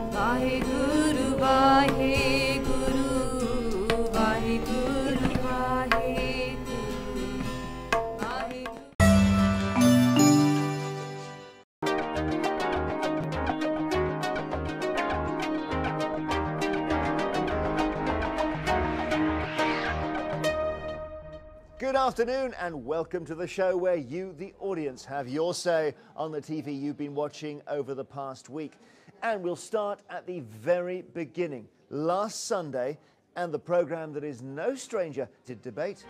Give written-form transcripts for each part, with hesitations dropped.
Vaheguru, Vaheguru, Vaheguru, Vaheguru, Vaheguru. Good afternoon and welcome to the show where you, the audience, have your say on the TV you've been watching over the past week. And we'll start at the very beginning, last Sunday, and the programme that is no stranger to debate.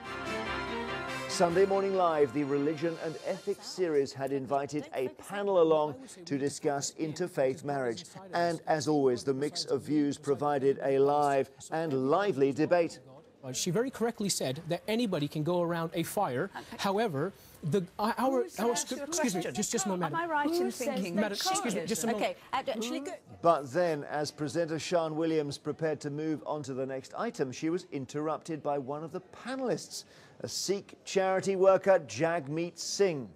Sunday Morning Live, the Religion and Ethics series, had invited a panel along to discuss interfaith marriage. And as always, the mix of views provided a live and lively debate. She very correctly said that anybody can go around a fire. However, excuse me, just a moment, Am I right in thinking that? Madam, excuse me, just a moment. Okay, actually, good. But then, as presenter Sian Williams prepared to move on to the next item, she was interrupted by one of the panellists, a Sikh charity worker, Jagmeet Singh.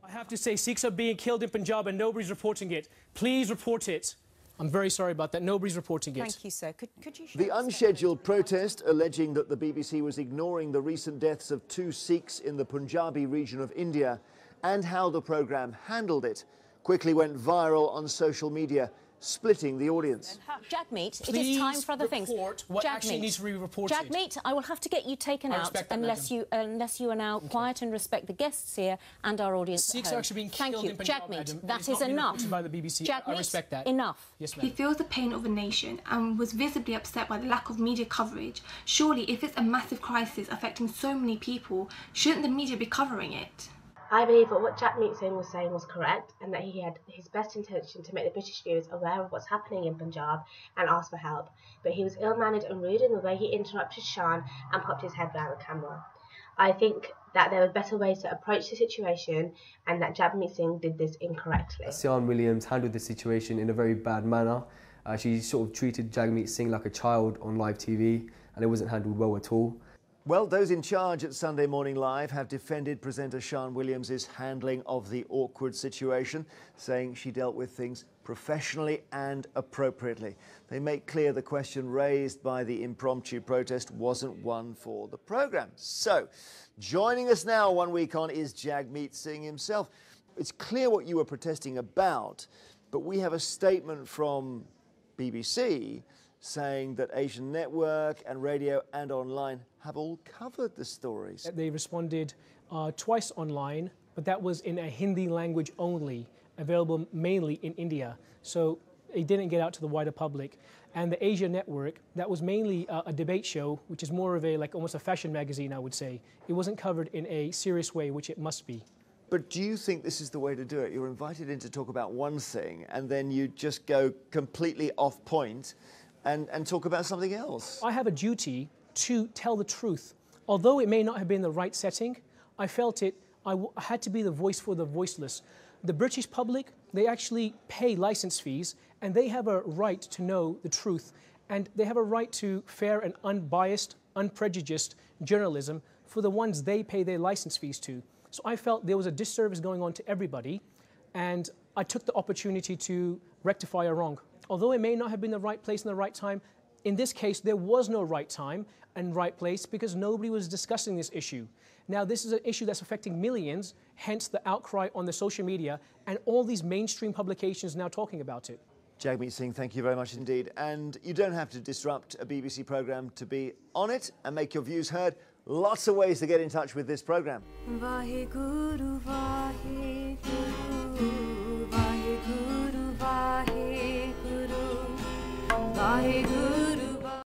I have to say, Sikhs are being killed in Punjab and nobody's reporting it. Please report it. I'm very sorry about that. Nobody's reporting it. Thank you, sir. Could you show The us unscheduled protest, alleging that the BBC was ignoring the recent deaths of 2 Sikhs in the Punjabi region of India and how the programme handled it, quickly went viral on social media, splitting the audience. Jagmeet, it is time for other things. What actually needs to be reported. Jagmeet, I will have to get you taken out unless you are now quiet and respect the guests here and our audience. Sikhs at home. are actually being killed in Punjab, Jagmeet, madam. that is enough. By the BBC. Jagmeet, I respect that. Enough. Yes, He ma'am. feels the pain of the nation and was visibly upset by the lack of media coverage. Surely, if it's a massive crisis affecting so many people, shouldn't the media be covering it? I believe that what Jagmeet Singh was saying was correct and that he had his best intention to make the British viewers aware of what's happening in Punjab and ask for help. But he was ill-mannered and rude in the way he interrupted Sian and popped his head round the camera. I think that there were better ways to approach the situation and that Jagmeet Singh did this incorrectly. Sian Williams handled the situation in a very bad manner. She sort of treated Jagmeet Singh like a child on live TV and it wasn't handled well at all. Well, those in charge at Sunday Morning Live have defended presenter Sian Williams' handling of the awkward situation, saying she dealt with things professionally and appropriately. They make clear the question raised by the impromptu protest wasn't one for the programme. So, joining us now 1 week on is Jagmeet Singh himself. It's clear what you were protesting about, but we have a statement from BBC saying that Asian Network and radio and online have all covered the stories. They responded twice online, but that was in a Hindi language only, available mainly in India. So it didn't get out to the wider public. And the Asia Network, that was mainly a debate show, which is more of a, like almost a fashion magazine, I would say. It wasn't covered in a serious way, which it must be. But do you think this is the way to do it? You're invited in to talk about one thing and then you just go completely off point and talk about something else. I have a duty to tell the truth. Although it may not have been the right setting, I felt I had to be the voice for the voiceless. The British public, they actually pay license fees and they have a right to know the truth and they have a right to fair and unbiased, unprejudiced journalism for the ones they pay their license fees to. So I felt there was a disservice going on to everybody and I took the opportunity to rectify a wrong. Although it may not have been the right place and the right time, in this case, there was no right time and right place because nobody was discussing this issue. Now, this is an issue that's affecting millions, hence the outcry on the social media and all these mainstream publications now talking about it. Jagmeet Singh, thank you very much indeed. And you don't have to disrupt a BBC programme to be on it and make your views heard. Lots of ways to get in touch with this programme. Vaheguru, Vaheguru.